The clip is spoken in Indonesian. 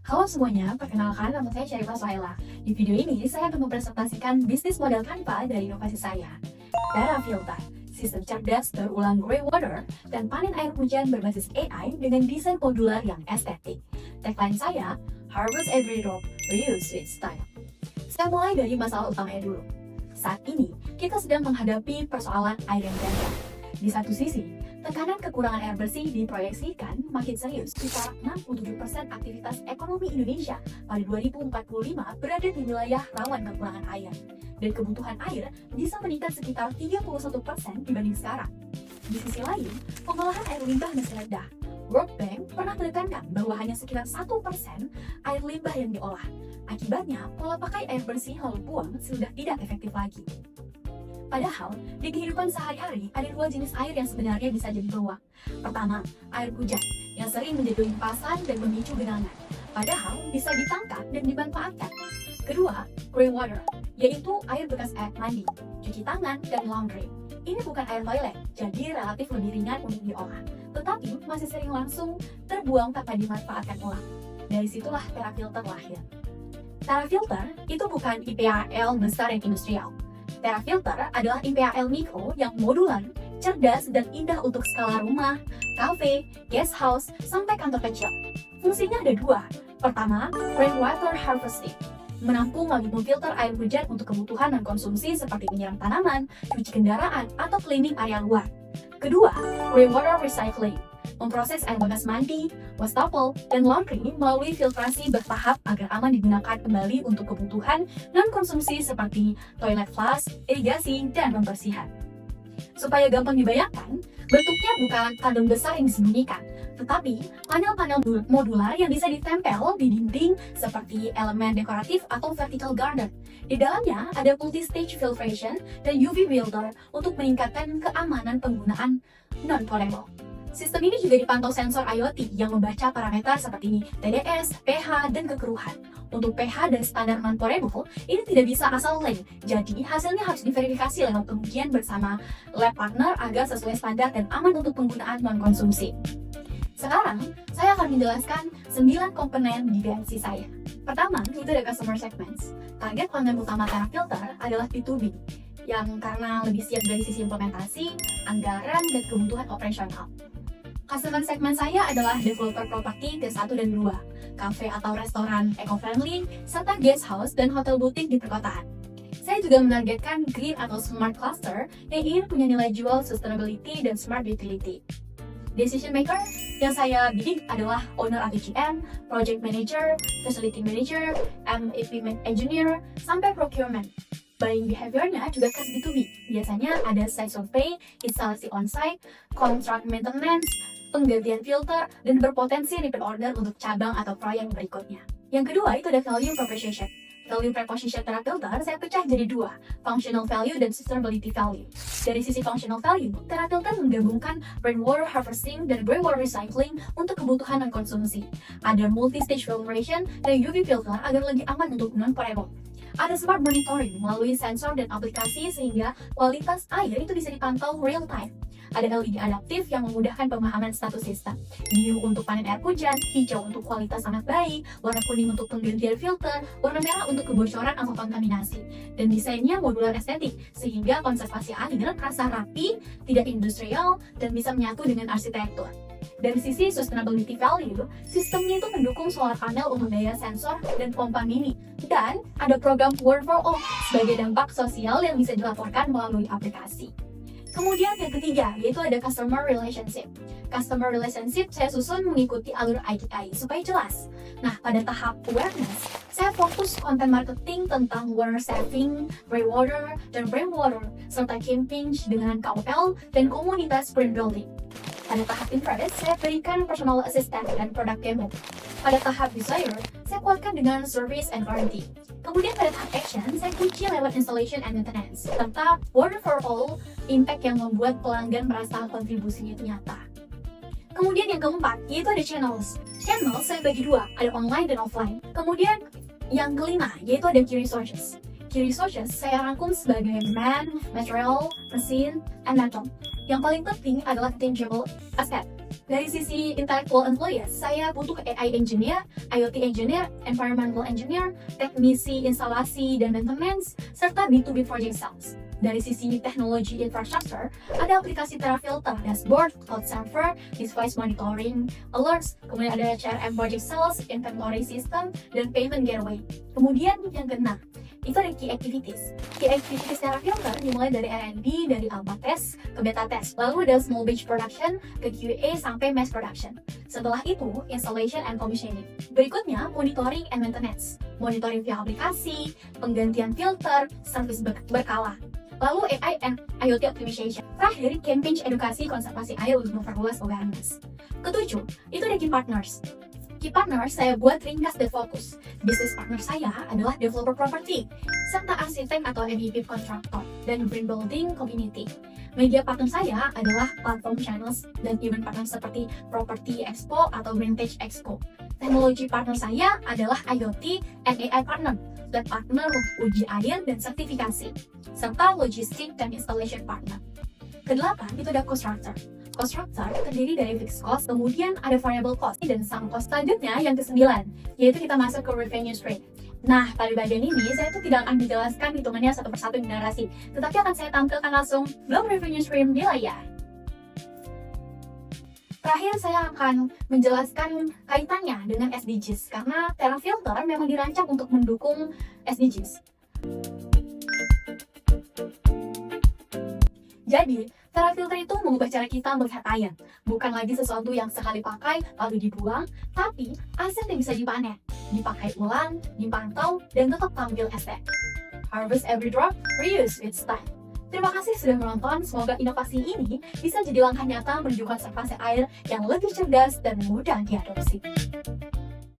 Halo semuanya, perkenalkan nama saya Syarifah Suhaila. Di video ini, saya akan mempresentasikan bisnis model Canva dari inovasi saya. TerraFilter, sistem cerdas berulang greywater, dan panen air hujan berbasis AI dengan desain modular yang estetik. Tagline saya, Harvest Every Drop, Reuse with Style. Saya mulai dari masalah utamanya dulu. Saat ini, kita sedang menghadapi persoalan air yang ganda. Di satu sisi, tekanan kekurangan air bersih diproyeksikan makin serius. Sekitar 67% aktivitas ekonomi Indonesia pada 2045 berada di wilayah rawan kekurangan air. Dan kebutuhan air bisa meningkat sekitar 31% dibanding sekarang. Di sisi lain, pengolahan air limbah masih rendah. World Bank pernah menekankan bahwa hanya sekitar 1% air limbah yang diolah. Akibatnya, pola pakai air bersih lalu buang sudah tidak efektif lagi. Padahal, di kehidupan sehari-hari ada dua jenis air yang sebenarnya bisa jadi peluang. Pertama, air hujan, yang sering menjadi limpasan dan memicu genangan. Padahal, bisa ditangkap dan dimanfaatkan. Kedua, greywater, yaitu air bekas air mandi, cuci tangan, dan laundry. Ini bukan air toilet, jadi relatif lebih ringan untuk diolah. Tetapi, masih sering langsung terbuang tanpa dimanfaatkan ulang. Dari situlah TerraFilter lahir. TerraFilter itu bukan IPAL besar yang industrial. TerraFilter adalah IPAL mikro yang modular, cerdas, dan indah untuk skala rumah, kafe, guest house, sampai kantor kecil. Fungsinya ada dua. Pertama, rainwater harvesting, menampung lalu memfilter air hujan untuk kebutuhan dan konsumsi seperti menyiram tanaman, cuci kendaraan, atau cleaning area luar. Kedua, rainwater recycling, memproses air bekas mandi, wastafel, dan laundry melalui filtrasi bertahap agar aman digunakan kembali untuk kebutuhan non-konsumsi seperti toilet flush, irigasi, dan pembersihan. Supaya gampang dibayangkan, bentuknya bukan kandung besar yang disembunyikan, tetapi panel-panel modular yang bisa ditempel di dinding seperti elemen dekoratif atau vertical garden. Di dalamnya ada multi-stage filtration dan UV filter untuk meningkatkan keamanan penggunaan non-portable. Sistem ini juga dipantau sensor IoT yang membaca parameter seperti TDS, pH, dan kekeruhan. Untuk pH dan standar non-portable, ini tidak bisa asal link, jadi hasilnya harus diverifikasi lewat pengujian bersama lab partner agar sesuai standar dan aman untuk penggunaan non-konsumsi. Sekarang, saya akan menjelaskan 9 komponen di BMC saya. Pertama, itu ada customer segments. Target pelanggan utama TerraFilter adalah B2B, yang karena lebih siap dari sisi implementasi, anggaran, dan kebutuhan operasional. Customer segmen saya adalah developer properti T1 dan 2, kafe atau restoran eco-friendly, serta guest house dan hotel butik di perkotaan. Saya juga menargetkan green atau smart cluster yang ingin punya nilai jual sustainability dan smart utility. Decision maker yang saya bidik adalah owner atau GM, project manager, facility manager, equipment engineer, sampai procurement. Buying behavior-nya juga khas B2B. Biasanya ada site survey, instalasi on-site, contract maintenance, penggantian filter, dan berpotensi repeat order untuk cabang atau proyek berikutnya. Yang kedua itu ada value proposition. Value proposition TerraFilter saya pecah jadi dua, functional value dan sustainability value. Dari sisi functional value, TerraFilter menggabungkan rainwater harvesting dan greywater recycling untuk kebutuhan dan konsumsi. Ada multi-stage filtration dan UV filter agar lebih aman untuk non-portable. Ada smart monitoring melalui sensor dan aplikasi sehingga kualitas air itu bisa dipantau real time. Ada LED adaptif yang memudahkan pemahaman status sistem. Biru untuk panen air hujan, hijau untuk kualitas anak bayi, warna kuning untuk penggantian filter, warna merah untuk kebocoran atau kontaminasi. Dan desainnya modular estetik, sehingga konservasi air terasa rapi, tidak industrial, dan bisa menyatu dengan arsitektur. Dari sisi sustainability value, sistemnya itu mendukung solar panel untuk daya sensor dan pompa mini. Dan ada program Water for All sebagai dampak sosial yang bisa dilaporkan melalui aplikasi. Kemudian yang ketiga, yaitu ada customer relationship. Customer relationship saya susun mengikuti alur IKI supaya jelas. Nah, pada tahap awareness, saya fokus konten marketing tentang water saving, greywater, dan rainwater, serta campaign dengan KOL dan komunitas brand building. Pada tahap interest, saya berikan personal assistant dan product demo. Pada tahap desire, saya kuatkan dengan service and warranty. Kemudian pada tahap action, saya kunci lewat installation and maintenance, serta Water for All, impact yang membuat pelanggan merasa kontribusinya itu nyata. Kemudian yang keempat, yaitu ada channels. Channels saya bagi dua, ada online dan offline. Kemudian yang kelima, yaitu ada key resources. Key resources saya rangkum sebagai man, material, mesin, and metal. Yang paling penting adalah tangible asset. Dari sisi intellectual employees, saya butuh AI engineer, IoT engineer, environmental engineer, teknisi instalasi dan maintenance, serta B2B project sales. Dari sisi teknologi infrastructure, ada aplikasi TerraFilter, dashboard, cloud server, device monitoring, alerts, kemudian ada CRM project sales, inventory system, dan payment gateway. Kemudian yang keenam, itu ada key activities. Key activities TerraFilter dimulai dari R&D, dari alpha test ke beta test, lalu ada small batch production ke QA sampai mass production. Setelah itu, installation and commissioning. Berikutnya, monitoring and maintenance. Monitoring via aplikasi, penggantian filter, service berkala. Lalu AI and IoT optimization. Terakhir, campaign edukasi konservasi air untuk memperluas awareness. Ketujuh, itu ada key partners. Key partner saya buat ringkas dan fokus. Bisnis partner saya adalah developer property, serta arsitek atau MEP kontraktor, dan green building community. Media partner saya adalah platform channels dan event partner seperti Property Expo atau Vintage Expo. Teknologi partner saya adalah IoT and AI partner, dan partner untuk uji air dan sertifikasi, serta logistik dan installation partner. Kedelapan, itu ada cost structure. Cost structure terdiri dari fixed cost, kemudian ada variable cost, dan sum cost. Selanjutnya yang kesembilan, yaitu kita masuk ke revenue stream. Nah, pada bagian ini saya tuh tidak akan menjelaskan hitungannya satu persatu di narasi, tetapi akan saya tampilkan langsung belum revenue stream di layar. Terakhir saya akan menjelaskan kaitannya dengan SDGs, karena TerraFilter memang dirancang untuk mendukung SDGs. Jadi, TerraFilter itu mengubah cara kita melihat air. Bukan lagi sesuatu yang sekali pakai lalu dibuang, tapi aset yang bisa dipanen, dipakai ulang, dipantau, dan tetap tampil estetik. Harvest every drop, reuse with style. Terima kasih sudah menonton, semoga inovasi ini bisa jadi langkah nyata menuju konservasi air yang lebih cerdas dan mudah diadopsi.